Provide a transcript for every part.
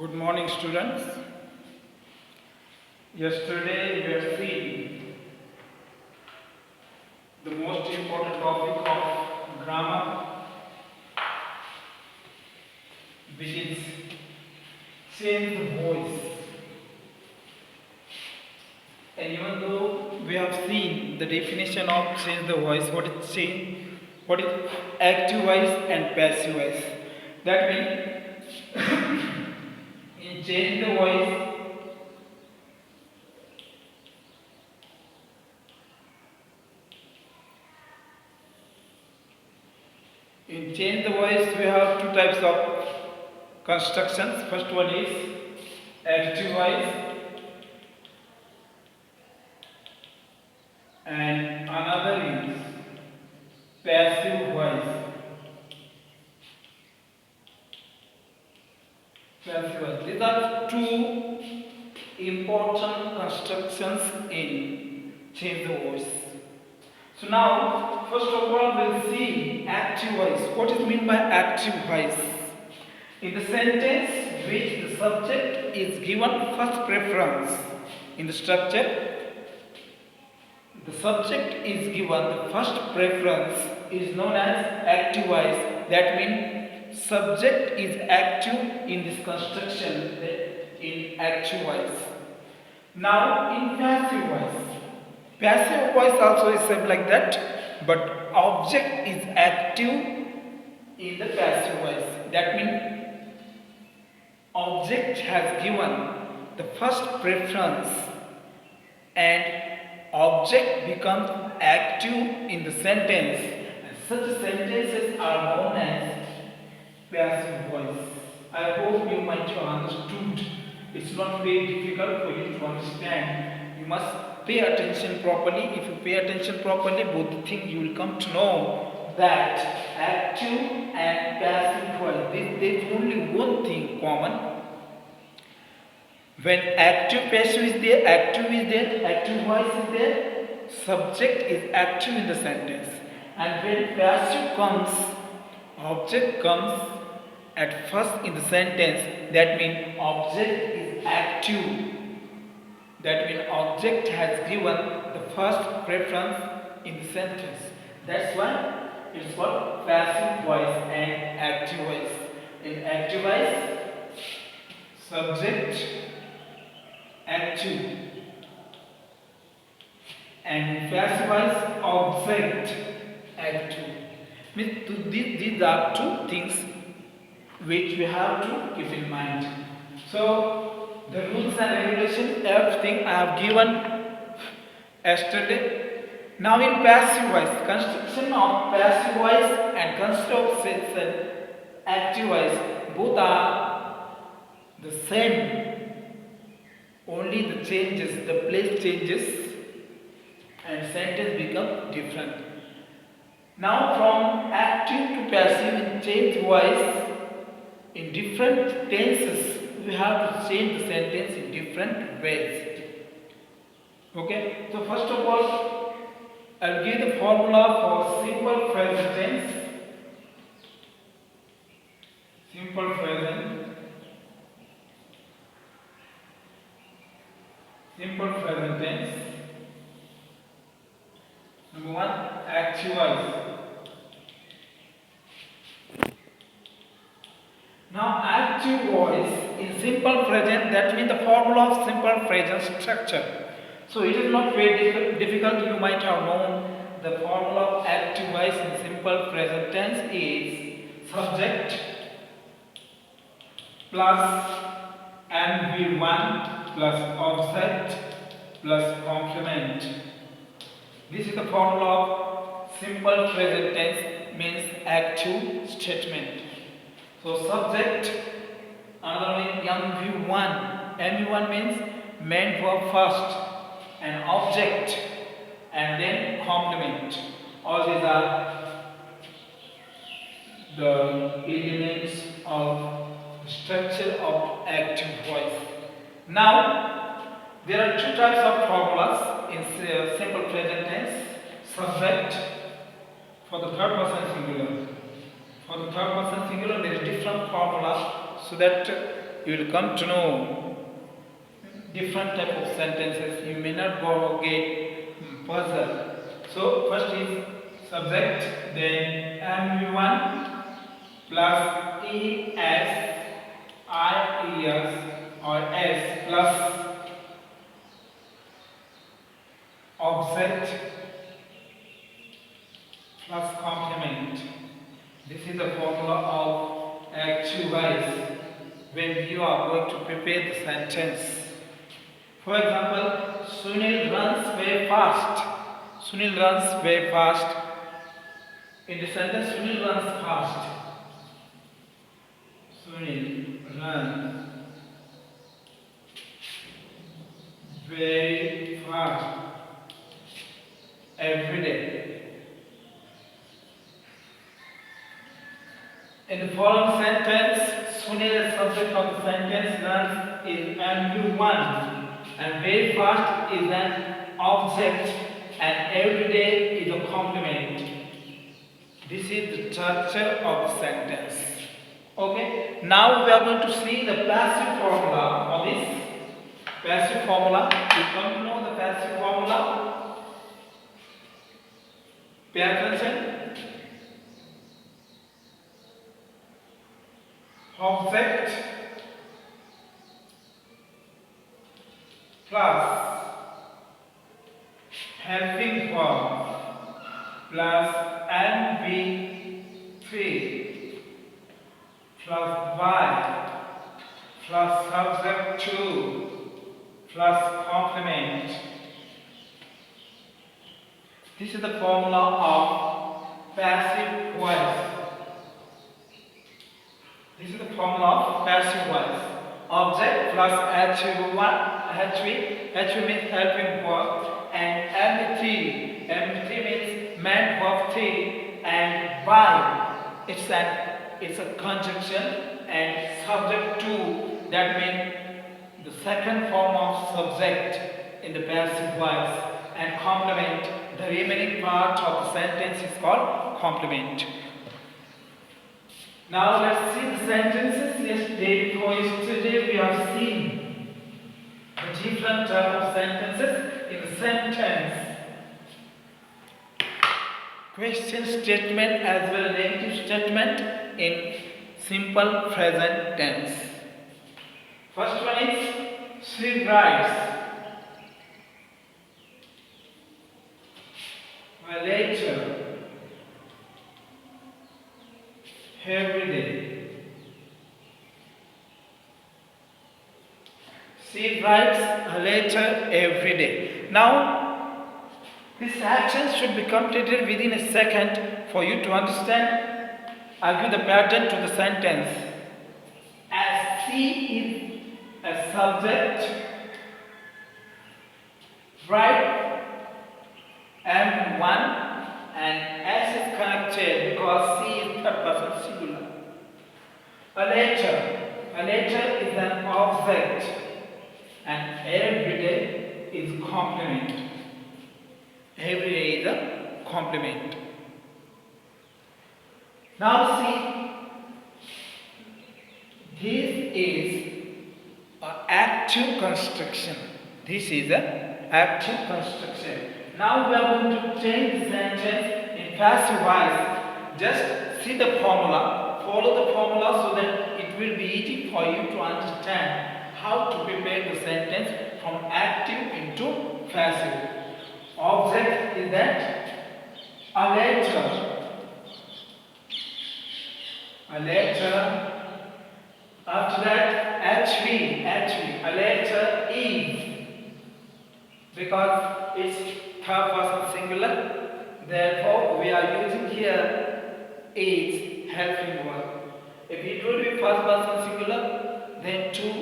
Good morning, students. Yesterday we have seen the most important topic of grammar, which is change the voice. And even though we have seen the definition of change the voice, what is active voice and passive voice. That means in change the voice, in change the voice we have two types of constructions. First one is active voice and another is passive voice. Passive voice. These are two important constructions in change the voice. So now, first of all, we'll see active voice. What is meant by active voice? In the sentence which the subject is given first preference in the structure, the subject is given the first preference is known as active voice. That means subject is active in this construction in active voice. Now in passive voice also is same like that, but object is active in the passive voice. That means object has given the first preference and object becomes active in the sentence, and such sentences are known as passive voice. I hope you might have understood. It's not very difficult for you to understand. You must pay attention properly. If you pay attention properly, both the things you will come to know that active and passive voice, there's only one thing common. When active passive is there, active voice is there, subject is active in the sentence. And when passive comes, object comes at first in the sentence. That means object is active. That means object has given the first preference in the sentence. That's why it's called passive voice and active voice. In active voice, subject active, and passive voice object active. These are two things which we have to keep in mind. So the rules and regulations, everything I have given yesterday. Now in passive voice, construction of passive voice and construction of active voice, both are the same. Only the changes, the place changes and sentence become different. Now from active to passive in change voice, in different tenses, we have to change the sentence in different ways. Okay, so first of all, I'll give the formula for simple present tense. Simple present tense. Number one, active voice. Now active voice in simple present, that means the formula of simple present structure. So it is not very difficult. You might have known the formula of active voice in simple present tense is subject plus NV1 plus object plus complement. This is the formula of simple present tense, means active statement. So subject, another means MV1. MV1 means main verb first, and object, and then complement. All these are the elements of the structure of active voice. Now there are two types of formulas in simple present tense. Subject for the third person singular. For the third person singular, there is different formula, so that you will come to know different type of sentences. You may not go get puzzle. So first is subject, then am1 plus es, I, es or s plus object plus complement. This is the formula of active voice when you are going to prepare the sentence. For example, Sunil runs very fast. Sunil runs very fast. In the sentence, Sunil runs fast. Sunil runs very fast every day. In the following sentence, Sunil is subject of the sentence, runs is MU1 and very fast is an object and every day is a complement. This is the structure of the sentence. Okay, now we are going to see the passive formula for this. Passive formula, you come to know the passive formula. Pay attention. Object plus helping verb plus NV3 plus Y plus subject 2 plus complement. This is the formula of passive voice. This is the formula of passive voice. Object plus HV means helping verb, and MV3 means main verb 3, and Y it's a conjunction, and subject 2, that means the second form of subject in the passive voice, and complement, the remaining part of the sentence is called complement. Now let's see the sentences. Yesterday we have seen the different type of sentences in the sentence. Question statement as well as negative statement in simple present tense. First one is she writes. Later. Every day. She writes a letter every day. Now, this action should be completed within a second for you to understand. I'll give the pattern to the sentence. As she is a subject, write M1 and S is connected because C is third person singular. A letter is an object and every day is complement. Every day is a complement. Now see, this is an active construction. This is an active construction. Now we are going to change the sentence in passive voice. Just see the formula, follow the formula so that it will be easy for you to understand how to prepare the sentence from active into passive. Object is that a letter. A letter. After that, HV, a letter is, because it's third person singular, therefore we are using here is helping verb. If it would be first person singular, then two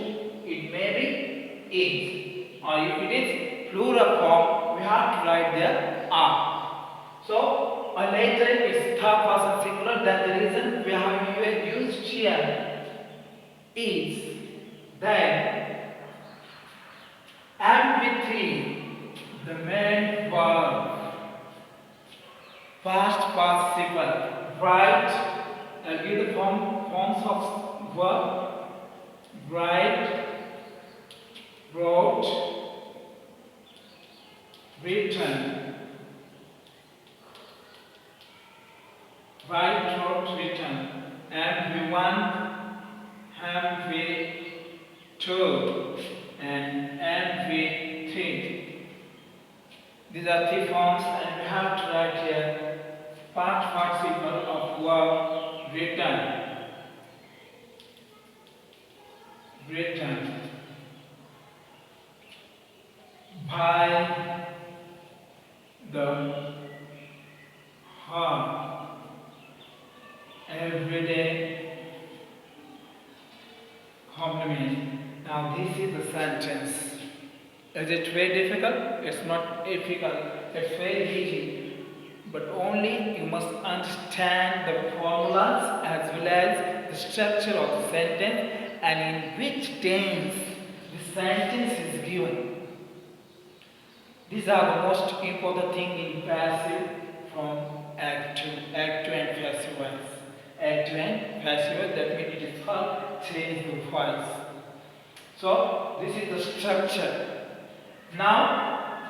it may be is, or if it is plural form, we have to write there are. So a letter is third person singular, that's the reason we have used here is. Then MV3, the main verb, past participle, write, I'll give the forms of verb, write, wrote, written. Write, wrote, written. Everyone, have we told, and everything. These are three forms, and we have to write here past participle of verb written. Written by the heart every day complement. Now this is the sentence. Is it very difficult? It's not difficult. It's very easy. But only you must understand the formulas as well as the structure of the sentence and in which tense the sentence is given. These are the most important thing in passive from active and passive voice. Active and passive voice, that means it is called change the voice. So this is the structure. Now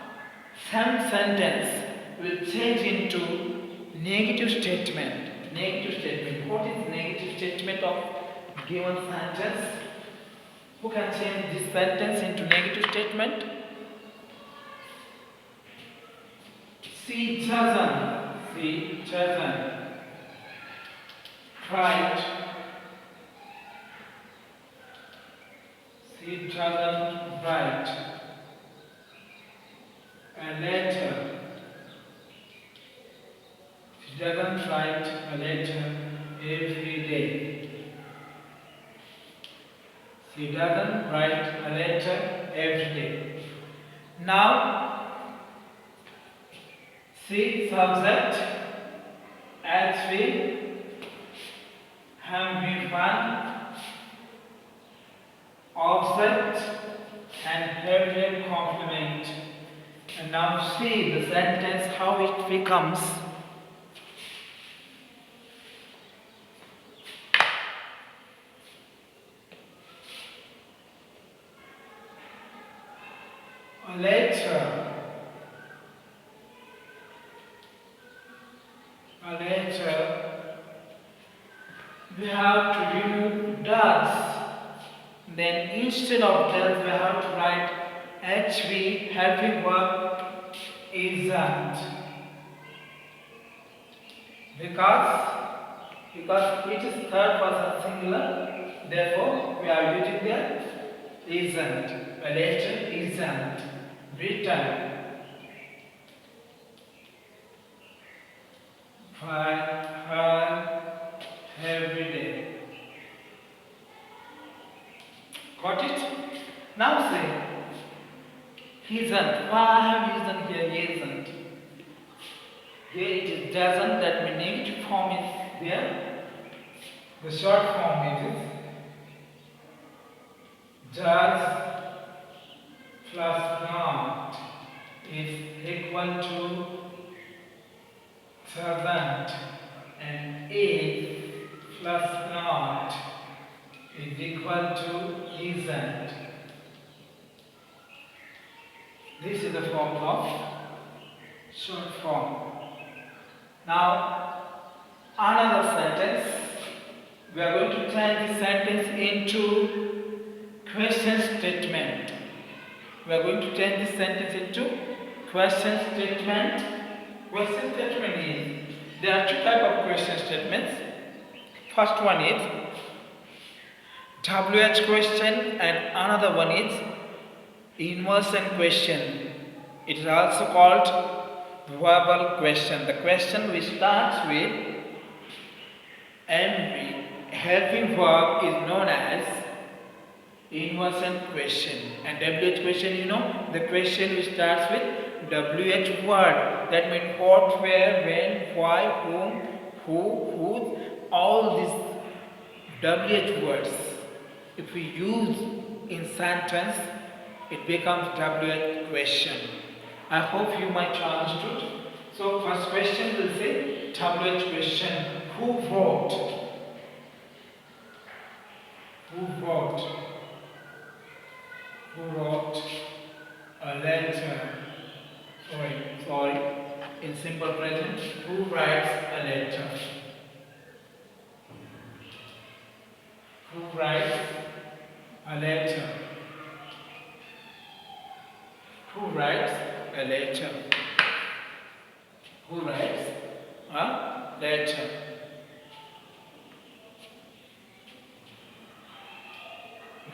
some sentence will change into negative statement. Negative statement. What is negative statement of given sentence? Who can change this sentence into negative statement? She doesn't. She doesn't. Write. She doesn't write a letter. She doesn't write a letter every day. She doesn't write a letter every day. Now, see subject as we have been fun, object and have complement. And now see the sentence how it becomes. A letter. A letter. We have to remove does. Then instead of does we have to write HV helping verb isn't. Because it is third person singular, therefore we are using the isn't. A letter isn't written by her every day. Got it? Now say isn't. Why have isn't here? Isn't. Here it is doesn't, that means negative form is there. The short form is does plus not is equal to doesn't, and is plus not is equal to isn't. This is the form of short form. Now, another sentence. We are going to turn this sentence into question statement. We are going to turn this sentence into question statement. Question statement is, there are two types of question statements. First one is WH question and another one is inversion question. It is also called verbal question. The question which starts with MV helping verb is known as inversion question. And WH question, you know, the question which starts with WH word. That means what, where, when, why, whom, who, whose, all these WH words. If we use in sentence, it becomes WH question. I hope you might have understood. So first question will say WH question. Who wrote? Who wrote? Who wrote a letter? Sorry. In simple present, who writes a letter? Who writes a letter? Who writes a letter? Who writes a letter?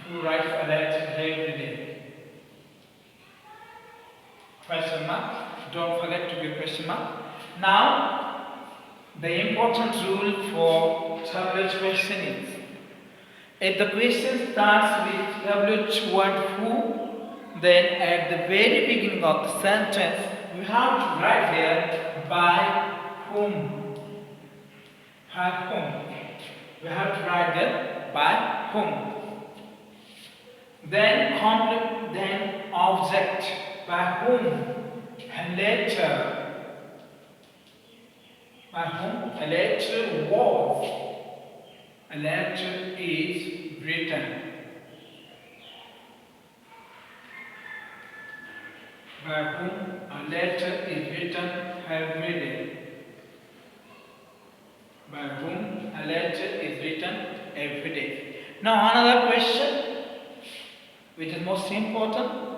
Who writes a letter every day? Question mark. Don't forget to give question mark. Now, the important rule for WH question is, if the question starts with WH word who, then at the very beginning of the sentence, we have to write there by whom. By whom. We have to write there by whom. Then object, by whom. A letter. By whom? A letter was. A letter is written. By whom a letter is written every day. By whom a letter is written every day. Now another question which is most important.